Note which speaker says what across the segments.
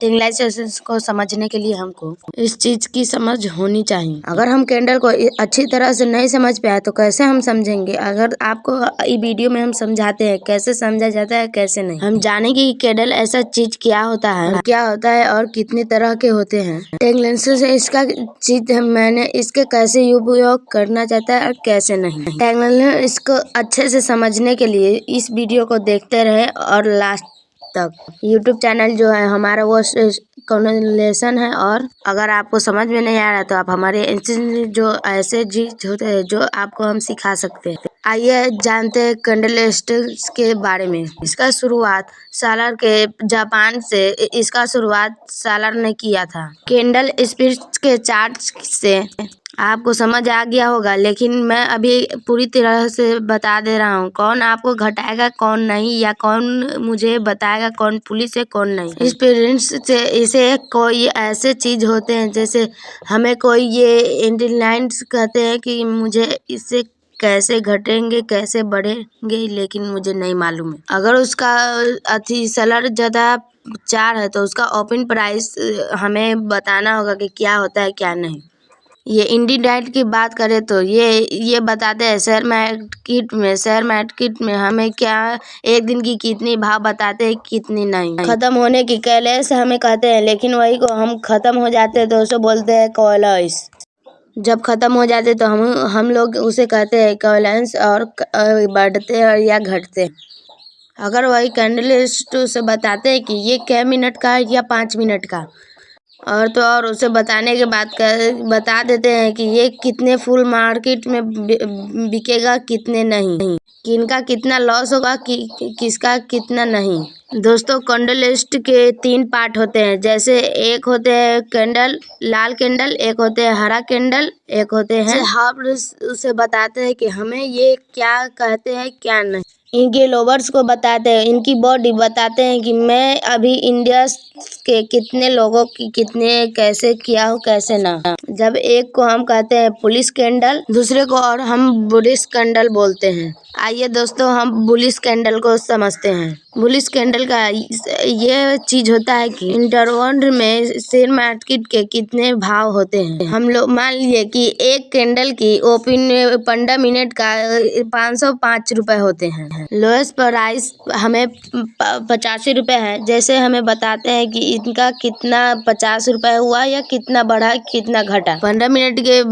Speaker 1: टेक्नलाइजेशन को समझने के लिए हमको इस चीज की समझ होनी चाहिए। अगर हम कैंडल को अच्छी तरह से नहीं समझ पाए तो कैसे हम समझेंगे। अगर आपको ये वीडियो में हम समझाते हैं कैसे समझा जाता है कैसे नहीं। हम जानेंगे कि कैंडल ऐसा चीज क्या होता है और कितनी तरह के होते हैं। टेक्नलाइजेशन से इसका चीज मैंने इसके कैसे उपयोग करना चाहता है और कैसे नहीं। टेक्नोलॉजी इसको अच्छे से समझने के लिए इस वीडियो को देखते रहे और लास्ट तक। YouTube चैनल जो है हमारा वो कॉन्वर्सेशन है, और अगर आपको समझ में नहीं आ रहा तो आप हमारे जो ऐसे चीज होते हैं जो आपको हम सिखा सकते हैं। आइए जानते हैं कैंडलस्टिक्स के बारे में। इसका शुरुआत सालर के जापान से इसका शुरुआत सालर ने किया था। कैंडल स्पिरिट्स के चार्ट से आपको समझ आ गया होगा, लेकिन मैं अभी पूरी तरह से बता दे रहा हूँ। कौन आपको घटाएगा कौन नहीं, या कौन मुझे बताएगा कौन पुलिस है कौन नहीं। एक्सपीरियंस से इसे कोई ऐसे चीज होते हैं जैसे हमें कोई ये इंटेलिजेंस कहते हैं कि मुझे इससे कैसे घटेंगे कैसे बढ़ेंगे, लेकिन मुझे नहीं मालूम है। अगर उसका सेलर ज्यादा 4 है तो उसका ओपन प्राइस हमें बताना होगा कि क्या होता है क्या नहीं। ये इंडी डाइट की बात करें तो ये बताते हैं शेयर मार्केट में हमें क्या एक दिन की कितनी भाव बताते हैं कितनी नहीं। खत्म होने की कैलेस हमें कहते हैं, लेकिन वही को हम खत्म हो जाते हैं तो उसे बोलते हैं कॉलस। जब खत्म हो जाते तो हम लोग उसे कहते हैं कॉलस, और बढ़ते हैं या घटते हैं। अगर वही कैंडलिस्ट से बताते हैं कि ये क्या मिनट का है या 5 मिनट का, और उसे बताने के बाद बता देते हैं कि ये कितने फुल मार्केट में बिकेगा कितने नहीं, किनका कितना लॉस होगा किसका कितना नहीं। दोस्तों कैंडलस्टिक के 3 पार्ट होते हैं, जैसे एक होते हैं कैंडल लाल कैंडल, एक होते हैं हरा कैंडल, एक होते हैं हाफ। उसे बताते हैं कि हमें ये क्या कहते हैं क्या नहीं। इनके लोवर्स को बताते हैं, इनकी बॉडी बताते हैं कि मैं अभी इंडिया के कितने लोगों की कितने कैसे किया हो कैसे ना। जब एक को हम कहते हैं पुलिस कैंडल, दूसरे को और हम बुलिश कैंडल बोलते हैं। आइए दोस्तों हम बुलिश कैंडल को समझते हैं। बुलिश कैंडल का ये चीज होता है कि इंटरवर्ल्ड में शेयर मार्केट के कितने भाव होते हैं। हम लोग मान लीजिए कि एक कैंडल की ओपन 15 मिनट का 505 रुपए होते हैं। लोएस्ट प्राइस हमें 85 रुपए है। जैसे हमें बताते हैं कि इनका कितना 50 रुपए हुआ या कितना बढ़ा कितना घटा। 15 मिनट के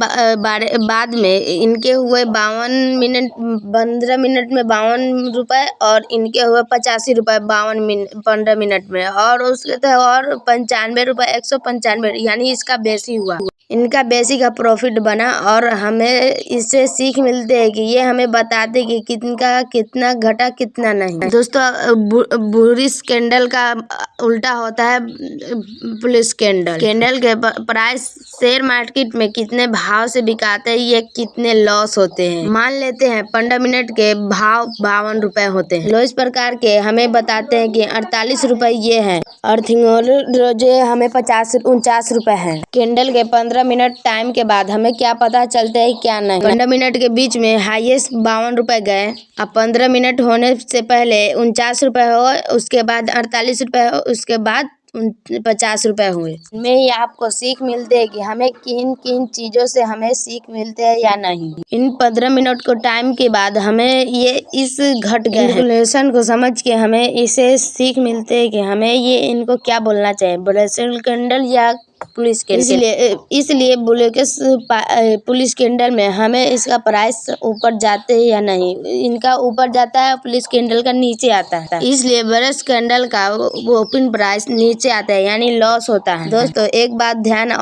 Speaker 1: बाद में इनके हुए 15 मिनट में 52 रुपए, और इनके हुए 85 रुपए 15 मिनट में, और उसके तो और 95 रुपए 195, यानी इसका बेसी हुआ। इनका बेसी का प्रॉफिट बना, और हमें इससे सीख मिलते है कि ये हमें बताते कि कितना कितना घटा कितना नहीं। दोस्तों बुलिश कैंडल का उल्टा होता है पुलिस कैंडल। कैंडल के प्राइस शेयर मार्केट में कितने भाव से बिकाते हैं, ये कितने लॉस होते हैं। मान लेते हैं 15 मिनट के भाव 52 रुपए होते हैं। लो इस प्रकार के हमें बताते हैं कि 48 रुपए ये है, और जो हमें 49 रुपए है। कैंडल के 15 मिनट टाइम के बाद हमें क्या पता चलता है क्या नहीं। 15 मिनट के बीच में हाईएस्ट 52 रुपए गए, अब 15 मिनट होने से पहले 49 रुपए हो, उसके बाद 48 रुपए हो, उसके बाद 50 रुपए हुए। में ये आपको सीख मिलते है कि हमें किन किन चीजों से हमें सीख मिलते हैं या नहीं। इन 15 मिनट को टाइम के बाद हमें ये इस घट गए कैलकुलेशन को समझ के हमें इसे सीख मिलते है कि हमें ये इनको क्या बोलना चाहिए, ब्रेसल कैंडल या पुलिस कैंडल। इसलिए पुलिस कैंडल में हमें इसका प्राइस ऊपर जाते है या नहीं। इनका ऊपर जाता है, पुलिस कैंडल का नीचे आता है, इसलिए ब्रश कैंडल का ओपन प्राइस नीचे आता है, यानी लॉस होता है। दोस्तों एक बात ध्यान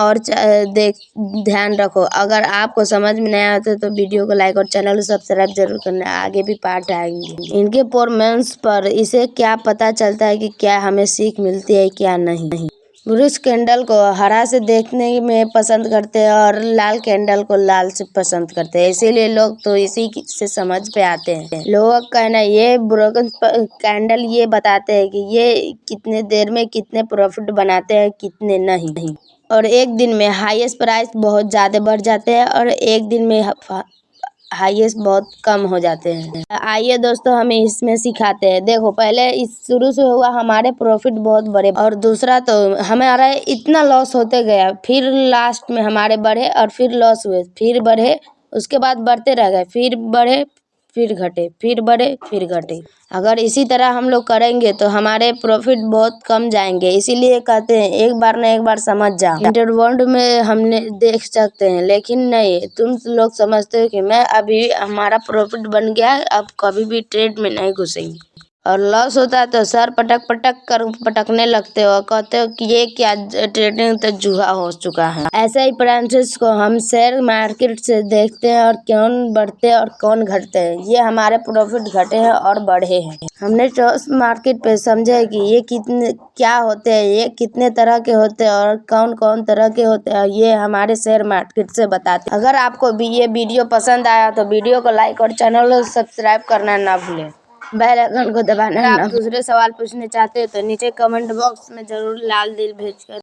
Speaker 1: रखो, अगर आपको समझ में नहीं आता तो वीडियो को लाइक और चैनल को सब्सक्राइब जरूर करना, आगे भी पार्ट आएंगे। इनके परफॉर्मेंस पर इसे क्या पता चलता है कि क्या हमें सीख मिलती है क्या नहीं। बुलिश कैंडल को हरा से देखने में पसंद करते हैं, और लाल कैंडल को लाल से पसंद करते हैं, इसीलिए लोग तो इसी से समझ पे आते हैं। लोगों का कहना ये ब्रोकन कैंडल ये बताते हैं कि ये कितने देर में कितने प्रॉफिट बनाते हैं कितने नहीं, और एक दिन में हाईएस्ट प्राइस बहुत ज्यादा बढ़ जाते हैं, और एक दिन में हाईएस्ट बहुत कम हो जाते हैं। आइए दोस्तों हमें इसमें सिखाते हैं। देखो पहले इस शुरू से हुआ हमारे प्रॉफिट बहुत बड़े, और दूसरा तो हमारा इतना लॉस होते गया, फिर लास्ट में हमारे बढ़े और फिर लॉस हुए, फिर बढ़े, उसके बाद बढ़ते रह गए, फिर बढ़े, फिर घटे, फिर बढ़े, फिर घटे। अगर इसी तरह हम लोग करेंगे तो हमारे प्रॉफिट बहुत कम जाएंगे। इसीलिए कहते हैं एक बार न एक बार समझ जाओ। इंटरवर्ल्ड में हमने देख सकते हैं, लेकिन नहीं, तुम लोग समझते हो कि मैं अभी हमारा प्रॉफिट बन गया है, अब कभी भी ट्रेड में नहीं घुसेंगे। और लॉस होता है तो सर पटक पटक कर पटकने लगते हो, कहते हो कि ये क्या ट्रेडिंग तो जुआ हो चुका है। ऐसे ही प्रिंसेस को हम शेयर मार्केट से देखते हैं और कौन बढ़ते और कौन घटते हैं। ये हमारे प्रॉफिट घटे हैं और बढ़े हैं। हमने स्टॉक मार्केट पे समझा है कि ये कितने क्या होते हैं, ये कितने तरह के होते हैं और कौन कौन तरह के होते हैं, ये हमारे शेयर मार्केट से बताते हैं। अगर आपको भी ये वीडियो पसंद आया तो वीडियो को लाइक और चैनल को सब्सक्राइब करना ना भूलें, बेल आइकन को दबाना। आप दूसरे सवाल पूछने चाहते हो तो नीचे कमेंट बॉक्स में जरूर लाल दिल भेज कर